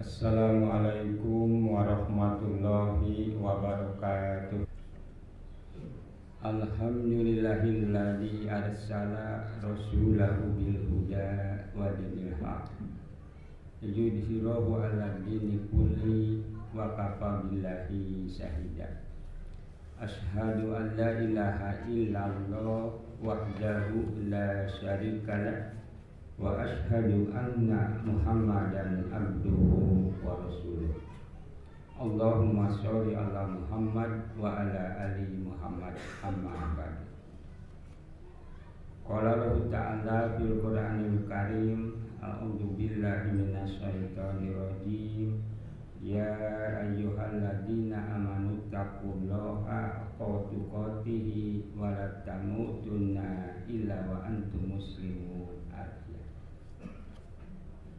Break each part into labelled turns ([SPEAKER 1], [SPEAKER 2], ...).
[SPEAKER 1] Assalamualaikum warahmatullahi wabarakatuh. Alhamdulillahilladzi arsala rasulahu bil huda wa dinil haq yudhhirahu 'ala dini kulli wa kafa billahi shahida. Asyhadu an la ilaha illallah wahdahu la syarikalah wa asyhadu anna Muhammadan abduhu wa rasuluh. Allahumma sholli ala Muhammad wa ala ali Muhammad amma ba'du. Qala Allah ta'ala fil Qur'anil Karim, a'udzu billahi minasyaitonir rajim. Ya ayyuhalladzina amanu taqullaha haqqa tuqatih wa la tamutunna illa wa antum muslimun.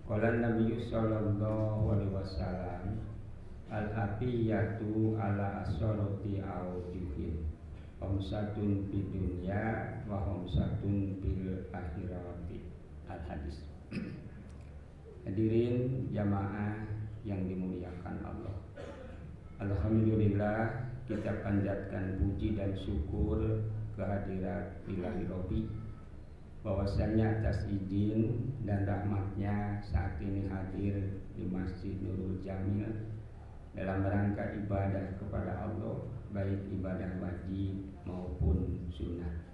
[SPEAKER 1] Qala Nabi sallallahu alaihi wasallam, al-afiyatu ala asharati awjuhin, khamsatun fid dunya wa khamsatun fil akhirati. Al-hadis. Hadirin jamaah yang dimuliakan Allah, alhamdulillah kita panjatkan puji dan syukur kehadirat Ilahi Robbi, bahwasanya atas izin dan rahmatnya saat ini hadir di Masjid Nurul Jamil dalam rangka ibadah kepada Allah, baik ibadah wajib maupun sunnah.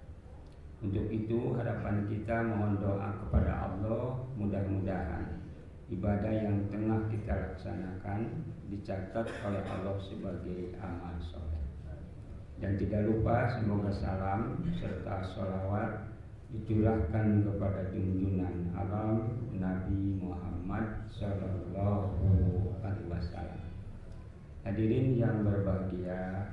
[SPEAKER 1] Untuk itu harapan kita mohon doa kepada Allah, mudah-mudahan ibadah yang tengah kita laksanakan dicatat oleh Allah sebagai amal soleh. Dan tidak lupa semoga salam serta sholawat dicurahkan kepada junjungan alam Nabi Muhammad sallallahu alaihi wasallam. Hadirin yang berbahagia,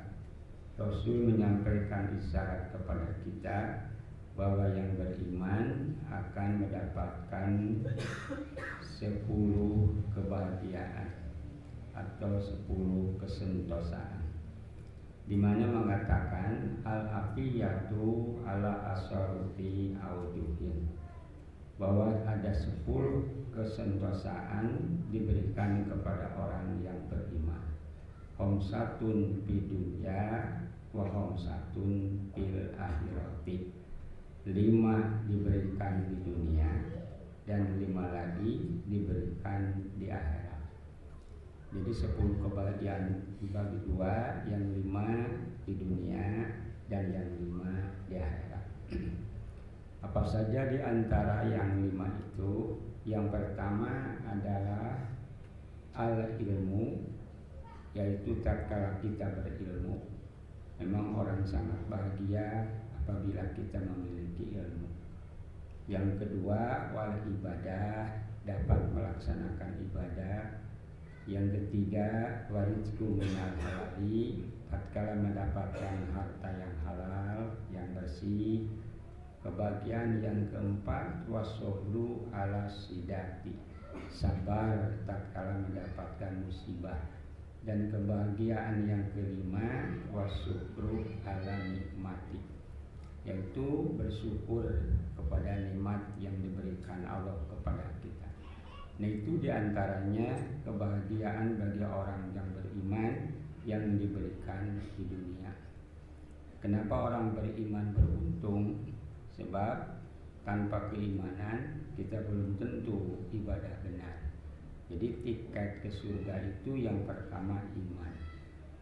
[SPEAKER 1] Rasul menyampaikan isyarat kepada kita bahwa yang beriman akan mendapatkan 10 kebahagiaan atau 10 kesentosaan, di mana mengatakan al-afiyatu ala asharuti aujuhin, bahwa ada 10 kesentosaan diberikan kepada orang yang beriman. Khamsatun fid dunya wa khamsatun fil akhirati. 5 diberikan di dunia dan 5 lagi diberikan di akhirat. Jadi 10 kebahagiaan dibagi 2, yang 5 di dunia dan yang 5 di akhirat. Apa saja di antara yang 5 itu? Yang pertama adalah al-ilmu, yaitu tatkala kita berilmu. Memang orang sangat bahagia apabila kita memiliki ilmu. Yang kedua, wal ibadah, dapat melaksanakan ibadah. Yang ketiga, warizqu minal halali, tatkala mendapatkan harta yang halal, yang bersih. Kebahagiaan yang keempat, wasobru ala sidati, sabar tatkala mendapatkan musibah. Dan kebahagiaan yang kelima, wasyukru ala nikmati, yaitu bersyukur kepada nikmat yang diberikan Allah kepada kita. Nah, itu diantaranya kebahagiaan bagi orang yang beriman yang diberikan di dunia. Kenapa orang beriman beruntung? Sebab tanpa keimanan kita belum tentu ibadah benar. Jadi tiket ke surga itu yang pertama iman.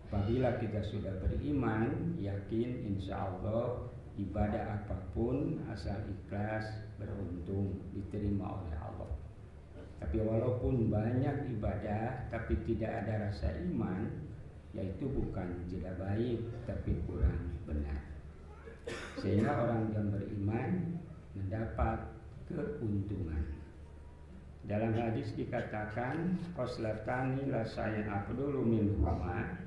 [SPEAKER 1] Apabila kita sudah beriman, yakin insya Allah ibadah apapun asal ikhlas beruntung diterima oleh Allah. Tapi walaupun banyak ibadah tapi tidak ada rasa iman, yaitu bukan tidak baik tapi kurang benar. Sehingga orang yang beriman mendapat keuntungan. Dalam hadis dikatakan khoslatani la sayyan afdalu minhuma,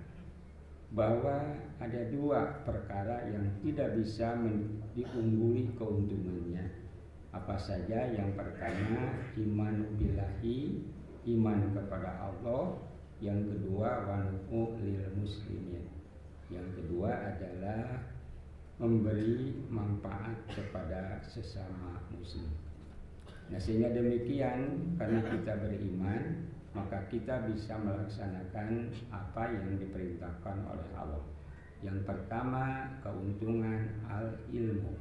[SPEAKER 1] bahwa ada 2 perkara yang tidak bisa diungguli keuntungannya. Apa saja? Yang pertama, iman billahi, iman kepada Allah. Yang kedua, wanu'u lil muslimin. Yang kedua adalah memberi manfaat kepada sesama muslim. Nah, sehingga demikian, karena kita beriman, maka kita bisa melaksanakan apa yang diperintahkan oleh Allah. Yang pertama, keuntungan al-ilmu.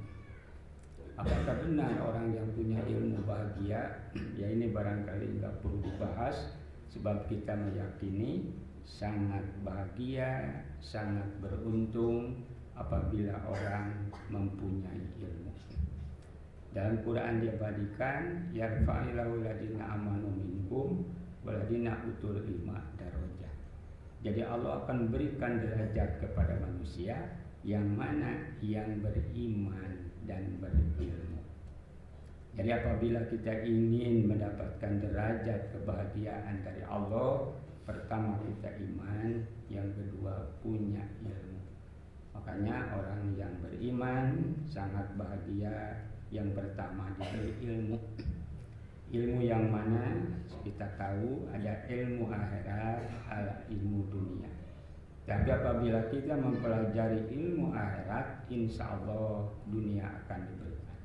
[SPEAKER 1] Apakah benar orang yang punya ilmu bahagia? Ya, ini barangkali nggak perlu dibahas, sebab kita meyakini sangat bahagia, sangat beruntung apabila orang mempunyai ilmu. Dalam Quran diabadikan, yarfa'illahu ladina amanu minkum waladina utul ilma darajat. Jadi Allah akan berikan derajat kepada manusia yang mana yang beriman dan berilmu. Jadi apabila kita ingin mendapatkan derajat kebahagiaan dari Allah, pertama kita iman, yang kedua punya ilmu. Makanya orang yang beriman sangat bahagia. Yang pertama diberi ilmu. Ilmu yang mana kita tahu ada ilmu akhirat, ada ilmu dunia. Tapi apabila kita mempelajari ilmu akhirat, insya Allah dunia akan diberikan.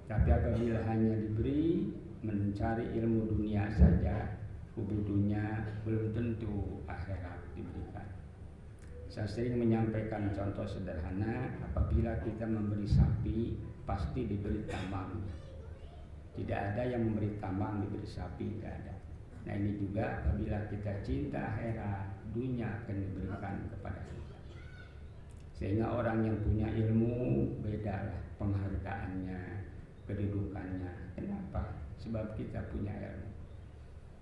[SPEAKER 1] Tapi apabila hanya diberi mencari ilmu dunia saja, kubudunya belum tentu akhirat diberikan. Saya sering menyampaikan contoh sederhana, apabila kita memberi sapi, pasti diberi tambang. Tidak ada yang memberi tambang diberi sapi, tidak ada. Nah ini juga apabila kita cinta akhirat, dunia akan diberikan kepada kita. Sehingga orang yang punya ilmu bedalah penghargaannya, kedudukannya. Kenapa? Sebab kita punya ilmu.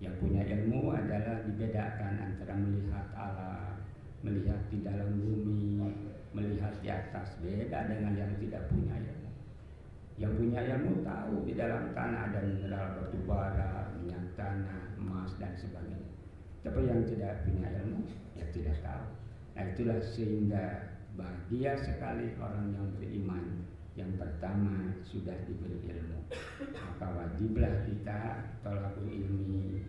[SPEAKER 1] Yang punya ilmu adalah dibedakan antara melihat alam, melihat di dalam bumi, melihat di atas, beda dengan yang tidak punya ilmu. Yang punya ilmu tahu di dalam tanah ada mineral batu bara, minyak tanah, emas dan sebagainya. Tapi yang tidak punya ilmu, ya tidak tahu. Nah itulah sehingga bahagia sekali orang yang beriman. Yang pertama sudah diberi ilmu. Maka wajiblah kita thalabul ilmi.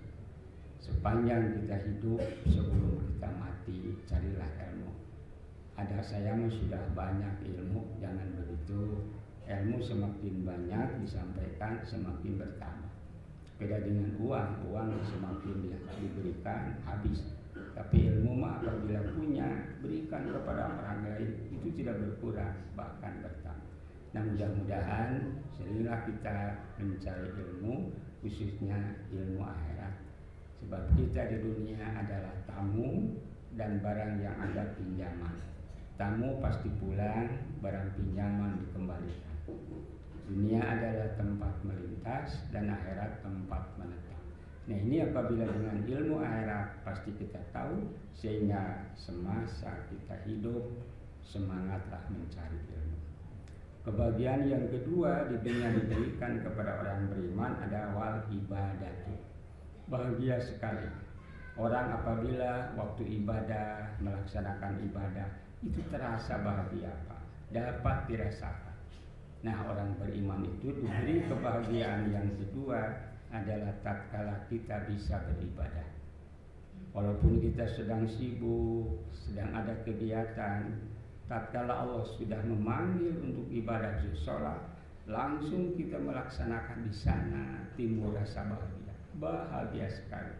[SPEAKER 1] Sepanjang kita hidup, sebelum kita mati, carilah ilmu. Ada saya sudah banyak ilmu, jangan begitu. Ilmu semakin banyak disampaikan, semakin bertambah. Beda dengan uang semakin diberikan habis. Tapi ilmu mah apabila punya, berikan kepada orang lain, itu tidak berkurang, bahkan bertambah. Nah mudah-mudahan seringlah kita mencari ilmu, khususnya ilmu akhirat. Sebab kita di dunia adalah tamu dan barang yang ada pinjaman. Tamu pasti pulang, barang pinjaman dikembalikan. Dunia adalah tempat melintas dan akhirat tempat menetap. Nah ini apabila dengan ilmu akhirat pasti kita tahu, sehingga semasa kita hidup semangatlah mencari ilmu. Kebahagiaan yang kedua di dunia diberikan kepada orang beriman adalah wal ibadah. Bahagia sekali orang apabila waktu ibadah, melaksanakan ibadah itu terasa bahagia, Pak. Dapat dirasakan. Nah orang beriman itu diberi kebahagiaan yang kedua adalah tatkala kita bisa beribadah. Walaupun kita sedang sibuk, sedang ada kegiatan, tatkala Allah sudah memanggil untuk ibadah sholat, langsung kita melaksanakan di sana, timbul rasa bahagia. Bahagia sekali.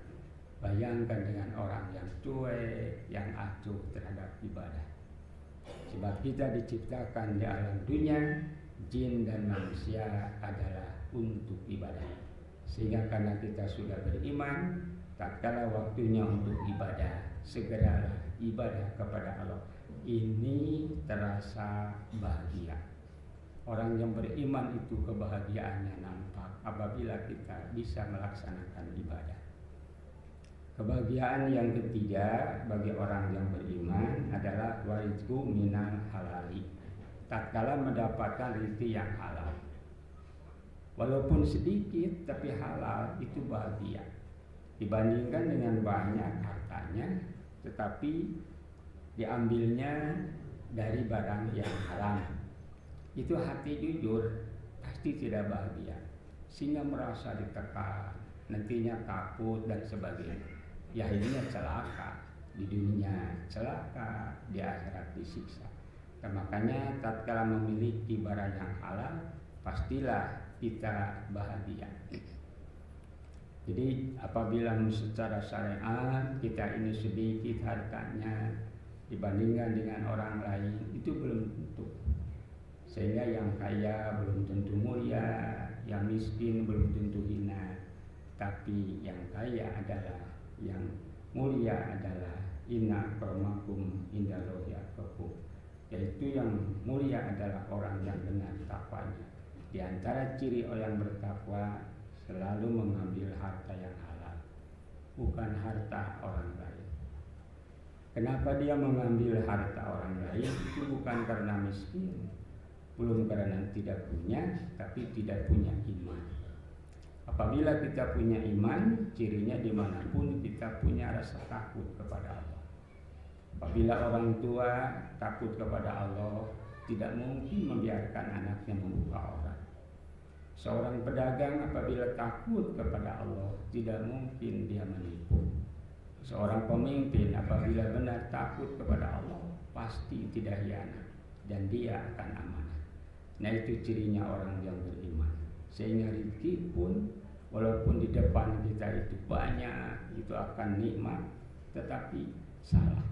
[SPEAKER 1] Bayangkan dengan orang yang cuek, yang acuh terhadap ibadah. Sebab kita diciptakan di alam dunia, jin dan manusia adalah untuk ibadah. Sehingga karena kita sudah beriman, tatkala waktunya untuk ibadah, segeralah ibadah kepada Allah. Ini terasa bahagia. Orang yang beriman itu kebahagiaannya nampak apabila kita bisa melaksanakan ibadah. Kebahagiaan yang ketiga bagi orang yang beriman adalah warizqu minal halali. Tatkala mendapatkan rezeki yang halal, walaupun sedikit tapi halal, itu bahagia. Dibandingkan dengan banyak hartanya tetapi diambilnya dari barang yang haram, itu hati jujur pasti tidak bahagia, sehingga merasa ditekan, nantinya takut dan sebagainya. Ya akhirnya celaka di dunia, celaka di akhirat, disiksa. Dan makanya tatkala memiliki barang yang halal, pastilah kita bahagia. Jadi apabila secara syariat kita ini sedikit hartanya dibandingkan dengan orang lain, itu belum tentu. Sehingga yang kaya belum tentu mulia, yang miskin belum tentu hina. Tapi yang kaya adalah, yang mulia adalah inna akramakum indallahi atqakum. Yaitu yang mulia adalah orang yang benar takwanya. Di antara ciri orang bertakwa selalu mengambil harta yang halal, bukan harta orang lain. Kenapa dia mengambil harta orang lain? Itu bukan karena miskin, belum karena tidak punya, tapi tidak punya iman. Apabila kita punya iman, cirinya dimanapun kita punya rasa takut kepada Allah. Apabila orang tua takut kepada Allah, tidak mungkin membiarkan anaknya membuka aurat. Seorang pedagang apabila takut kepada Allah, tidak mungkin dia menipu. Seorang pemimpin apabila benar takut kepada Allah, pasti tidak hianat dan dia akan amanah. Nah, itu cirinya orang yang beriman. Sehingga rezeki pun walaupun di depan kita itu banyak, itu akan nikmat, tetapi salah.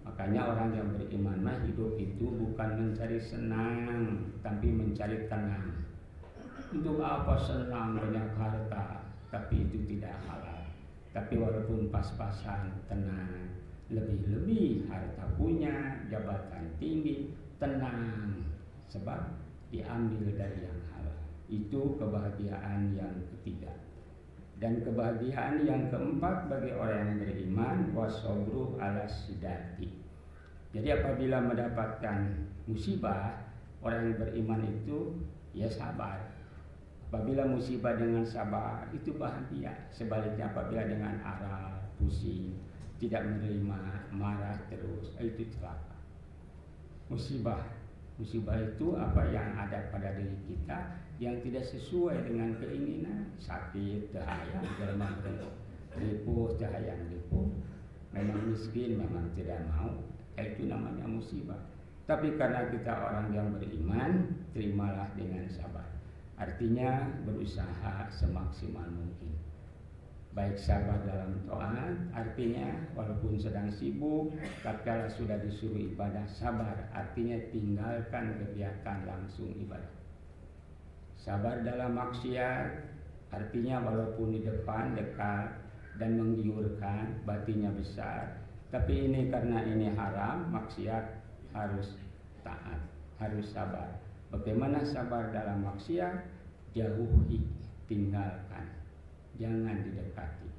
[SPEAKER 1] Makanya orang yang beriman hidup itu bukan mencari senang, tapi mencari tenang. Untuk apa senang banyak harta, tapi itu tidak halal. Tapi walaupun pas-pasan, tenang. Lebih-lebih harta punya, jabatan tinggi, tenang. Sebab diambil dari yang halal. Itu kebahagiaan yang ketiga. Dan kebahagiaan yang keempat bagi orang yang beriman, wasobru ala sidati. Jadi apabila mendapatkan musibah, orang yang beriman itu ya sabar. Apabila musibah dengan sabar, itu bahagia. Sebaliknya apabila dengan arah, pusing, tidak menerima, marah terus, itu celaka. Musibah itu apa yang ada pada diri kita yang tidak sesuai dengan keinginan. Sakit, cahaya, jelma ripuh, cahaya ripuh. Memang miskin, memang tidak mau. Itu namanya musibah. Tapi karena kita orang yang beriman, terimalah dengan sabar. Artinya berusaha semaksimal mungkin. Baik sabar dalam taat, artinya walaupun sedang sibuk, tatkala sudah disuruh ibadah, sabar, artinya tinggalkan kegiatan langsung ibadah. Sabar dalam maksiat, artinya walaupun di depan dekat dan menggiurkan, batinnya besar, tapi ini karena ini haram, maksiat harus taat, harus sabar. Bagaimana sabar dalam maksiat? Jauhi, tinggalkan, jangan didekati.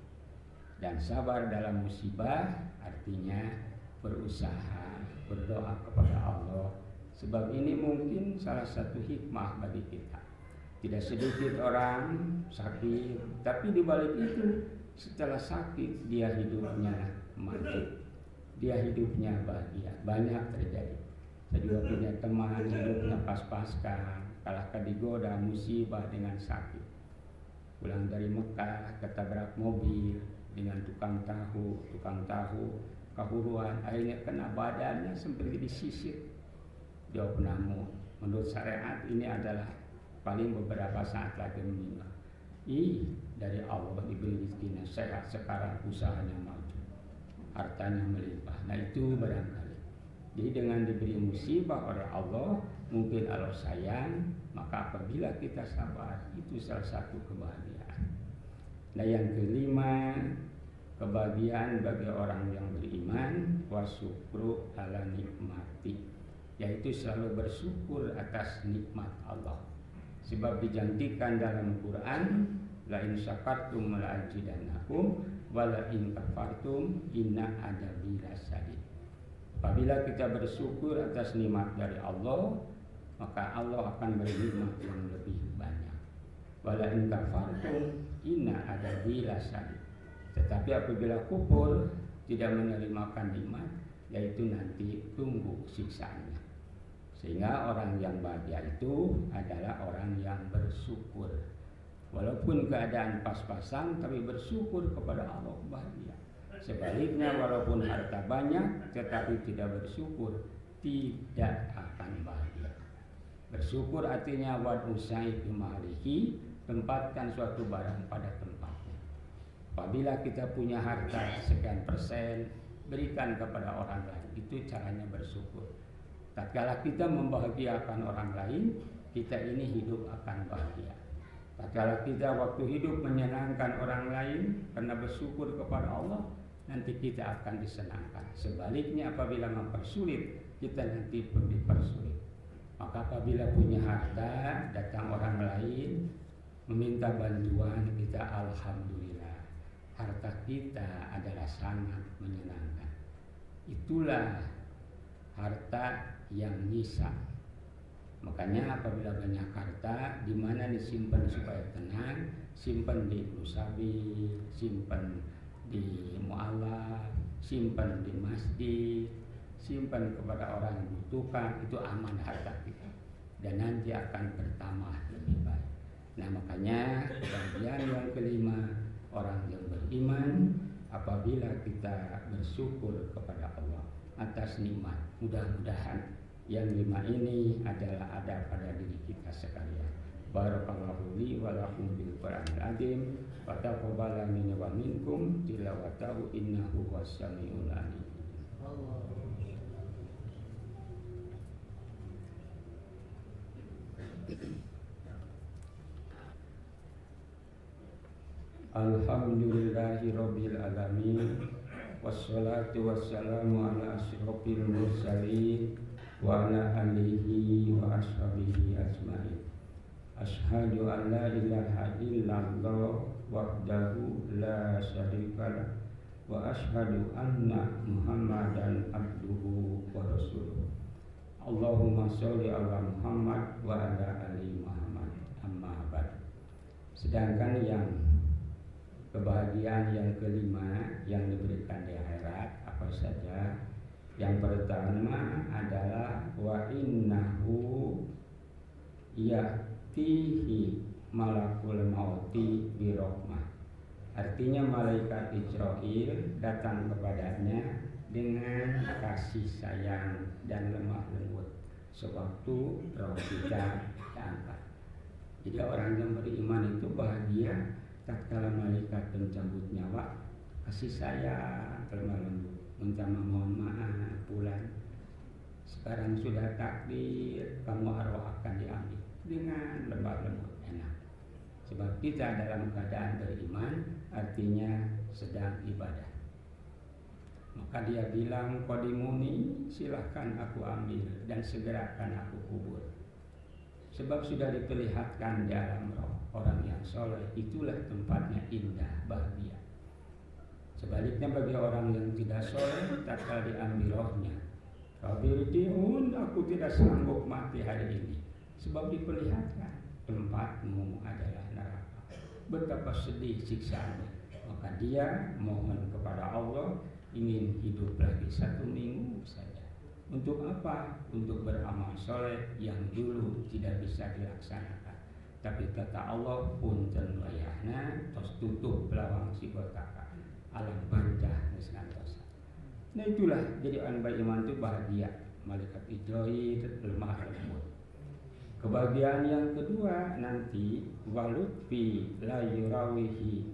[SPEAKER 1] Dan sabar dalam musibah artinya berusaha, berdoa kepada Allah. Sebab ini mungkin salah satu hikmah bagi kita. Tidak sedikit orang sakit, tapi di balik itu setelah sakit dia hidupnya maju, dia hidupnya bahagia. Banyak terjadi. Saya juga punya teman hidupnya pas-paskan, kalahkan digoda musibah dengan sakit. Pulang dari Mekah ketabrak mobil dengan tukang tahu kahuruan, akhirnya kena badannya seperti disisir. Dia pernah menurut syariat ini adalah paling beberapa saat lagi meninggal. Dari Allah diberi rezekinya sehat, sekarang usahanya maju, hartanya melimpah. Nah itu barangkali. Jadi dengan diberi musibah oleh Allah, mungkin Allah sayang, maka apabila kita sabar, itu salah satu kebahagiaan. Nah yang kelima, kebahagiaan bagi orang yang beriman, wasyukru ala nikmati, yaitu selalu bersyukur atas nikmat Allah. Sebab dijanjikan dalam Quran, la in syakartum la azidannakum wa la in kafartum inna adabi lasyadid. Apabila kita bersyukur atas nikmat dari Allah, maka Allah akan beri nikmat yang lebih banyak. Wala in kafartum inna adabi lasyadid. Tetapi apabila kufur, tidak menerimakan nikmat, yaitu nanti tunggu siksaannya. Sehingga orang yang bahagia itu adalah orang yang bersyukur. Walaupun keadaan pas-pasan, tapi bersyukur kepada Allah bahagia. Sebaliknya walaupun harta banyak tetapi tidak bersyukur, tidak akan bahagia. Bersyukur artinya wad usai bimalihi, tempatkan suatu barang pada tempatnya. Apabila kita punya harta sekian persen, berikan kepada orang lain. Itu caranya bersyukur. Tatkala kita membahagiakan orang lain, kita ini hidup akan bahagia. Tatkala kita waktu hidup menyenangkan orang lain karena bersyukur kepada Allah, nanti kita akan disenangkan. Sebaliknya apabila mempersulit, kita nanti pun dipersulit. Maka apabila punya harta, datang orang lain meminta bantuan, kita alhamdulillah. Harta kita adalah sangat menyenangkan. Itulah harta yang nyisa. Makanya apabila banyak harta, di mana disimpan supaya tenang, simpan di musabi, simpan di mu'alaf, simpan di masjid, simpan kepada orang yang membutuhkan, itu aman harta kita. Dan nanti akan bertambah lebih baik. Nah makanya bagian yang kelima, orang yang beriman apabila kita bersyukur kepada Allah atas nikmat. Mudah-mudahan yang lima ini adalah ada pada diri kita sekalian. Barakallahu li wa lakum bil Qur'anil azim wa taqabbala minni wa minkum tilawatahu innahu was-sami'ul alim. Alhamdulillahi rabbil alamin. Wassalatu wassalamu ala asyrofil mursalin wa ala alihi wa ashabihi ajma'in. Ashhadu an la ilaha illallah wahdahu la syarikalah wa ashhadu anna Muhammadan abduhu wa rasuluh. Allahumma sholli ala Muhammad wa ala ali Muhammad. Amma ba'd. Sedangkan yang kebahagiaan yang kelima yang diberikan di akhirat apa saja? Yang pertama adalah wa innahu ya'tihi malakul mauti birahmah. Artinya malaikat Israil datang kepadanya dengan kasih sayang dan lemah lembut sewaktu roh kita diangkat. Jadi orang yang beriman itu bahagia tatkala malaikat pencabut nyawa kasih sayang lemah lembut, minta mohon maaf pulang. Sekarang sudah takdir, kamu arwah akan diambil dengan lemah lembut enak. Sebab kita dalam keadaan beriman, artinya sedang ibadah. Maka dia bilang, qadimuni, silahkan aku ambil dan segerakan aku kubur. Sebab sudah diperlihatkan di alam roh, orang yang soleh itulah tempatnya indah, bahagia. Sebaliknya bagi orang yang tidak soleh, tatkala diambil rohnya, Rabirji'un, aku tidak sanggup mati hari ini. Sebab diperlihatkan tempatmu adalah neraka. Betapa sedih siksaannya. Maka dia mohon kepada Allah ingin hidup lagi 1 minggu saja. Untuk apa? Untuk beramal soleh yang dulu tidak bisa dilaksanakan. Tapi kata Allah pun tenwayahna tos tutup belawang si kotaka alam bancah nisnantosa. Nah itulah jadi orang beriman itu bahagia. Malaikat Israil lemah lembut. Kebahagiaan yang kedua nanti walutfi la yurawihi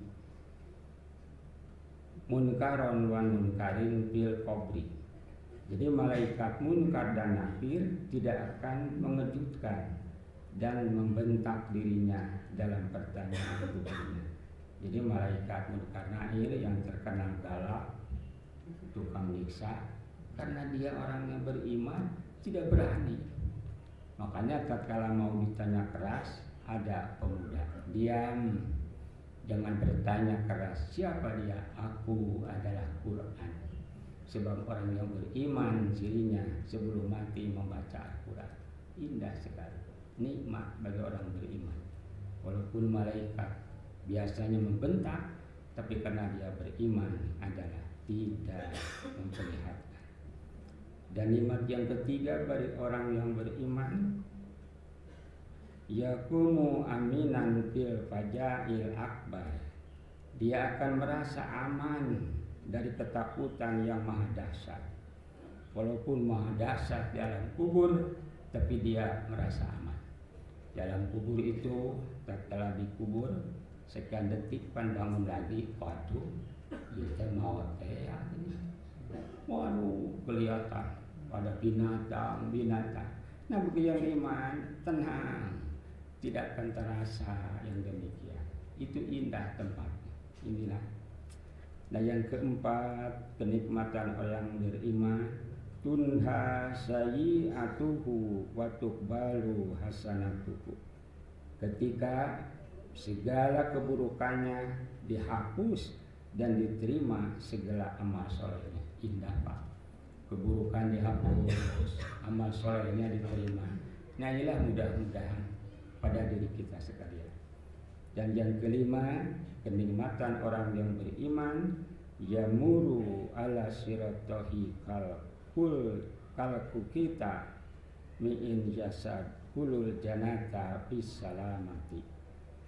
[SPEAKER 1] munkaron wa munkarin bil qabri. Jadi malaikat munkar dan nakir tidak akan mengejutkan dan membentak dirinya dalam pertanyaan kuburnya. Jadi malaikat munkar nakir yang terkenal galak, tukang nyiksa, karena dia orang yang beriman tidak berani. Makanya tatkala mau ditanya keras, ada pemuda diam, jangan bertanya keras. Siapa dia? Aku adalah Quran. Sebab orang yang beriman cirinya sebelum mati membaca Al-Quran. Indah sekali, nikmat bagi orang beriman. Walaupun malaikat biasanya membentak, tapi karena dia beriman adalah tidak memperlihatkan. Dan nikmat yang ketiga bagi orang yang beriman, yakumu aminan fil fajail akbar. Dia akan merasa aman dari ketakutan yang maha dahsyat. Walaupun maha dahsyat di alam kubur, tapi dia merasa aman. Dalam kubur itu tatkala dikubur, sekian detik bangun lagi, waduh, kita mau ya, waduh kelihatan pada binatang. Nah bagi yang iman tenang, tidak akan terasa yang demikian. Itu indah tempatnya. Inilah. Nah yang keempat, kenikmatan orang beriman, tunha sayyi'atuhu wa tuqbalu hasanatuhu. Ketika segala keburukannya dihapus dan diterima segala amal solehnya. Indah Pak. Keburukan dihapus, amal solehnya diterima. Nah inilah mudah-mudahan pada diri kita sekalian. Dan yang kelima, kenikmatan orang yang beriman, yamuru ala siratohi kalku kita mi'in jasad kulul janata bisalamati.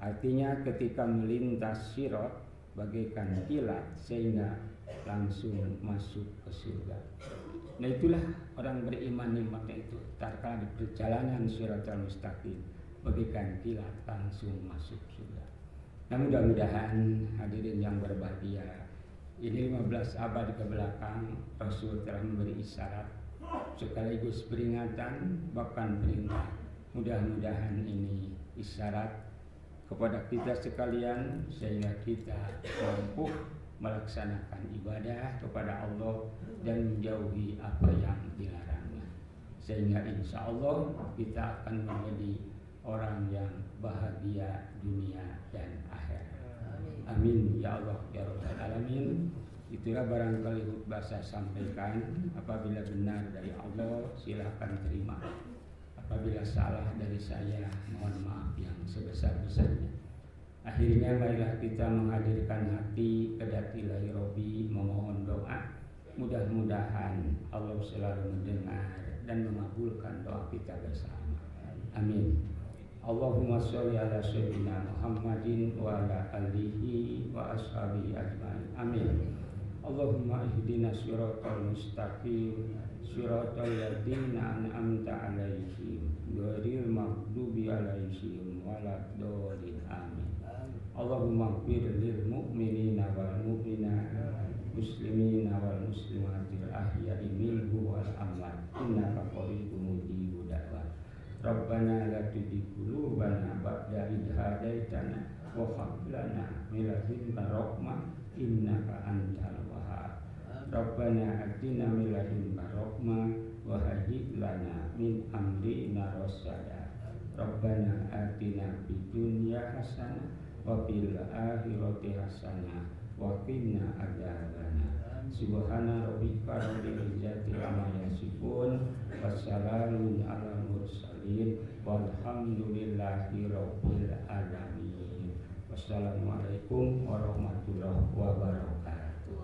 [SPEAKER 1] Artinya ketika melintas sirat bagaikan kilat sehingga langsung masuk ke surga. Nah itulah orang beriman nikmatnya itu. Tatkala di perjalanan siratal mustaqim bagaikan kilat langsung masuk surga. Nah mudah-mudahan hadirin yang berbahagia, ini 15 abad ke belakang Rasul telah memberi isyarat sekaligus peringatan bahkan perintah. Mudah-mudahan ini isyarat kepada kita sekalian sehingga kita mampu melaksanakan ibadah kepada Allah dan menjauhi apa yang dilarangnya, sehingga insya Allah kita akan menjadi orang yang bahagia dunia dan akhirat. Amin ya Allah ya Rabbal alamin. Itulah barangkali khutbah saya sampaikan. Apabila benar dari Allah silakan terima, apabila salah dari saya mohon maaf yang sebesar-besarnya. Akhirnya marilah kita menghadirkan hati kedati ilahi Rabbi, memohon doa. Mudah-mudahan Allah selalu mendengar dan mengabulkan doa kita bersama. Amin. Allahumma sholli ala sayyidina Muhammadin wa ala alihi wa ashabihi ajma'in. Amin. Allahumma ihdina siratal mustaqim, siratal ladzina an'amta 'alaihim ghairil maghdubi 'alaihim waladdallin. Amin. Allahumma ighfir lil mu'minina wal mu'minat, muslimina wal muslimatil ahya'i minhum wal amwat, innaka qaribun mujibud da'wat. Rabbana la tuzigh qulubana ba'da idh hadaitana wa hab lana min ladunka rahmah innaka antal wahhab. Rabbana atina min ladunka rahmah wa hayyi' lana min amrina rasyada. Rabbana atina fid dunya hasanah wa fil akhirati hasanah wa qina adzabannar. Subhana rabbika rabbil izzati amma yasifun, wassalamun alal mursalin, walhamdulillahi rabbil alamin. Wassalamualaikum warahmatullahi wabarakatuh.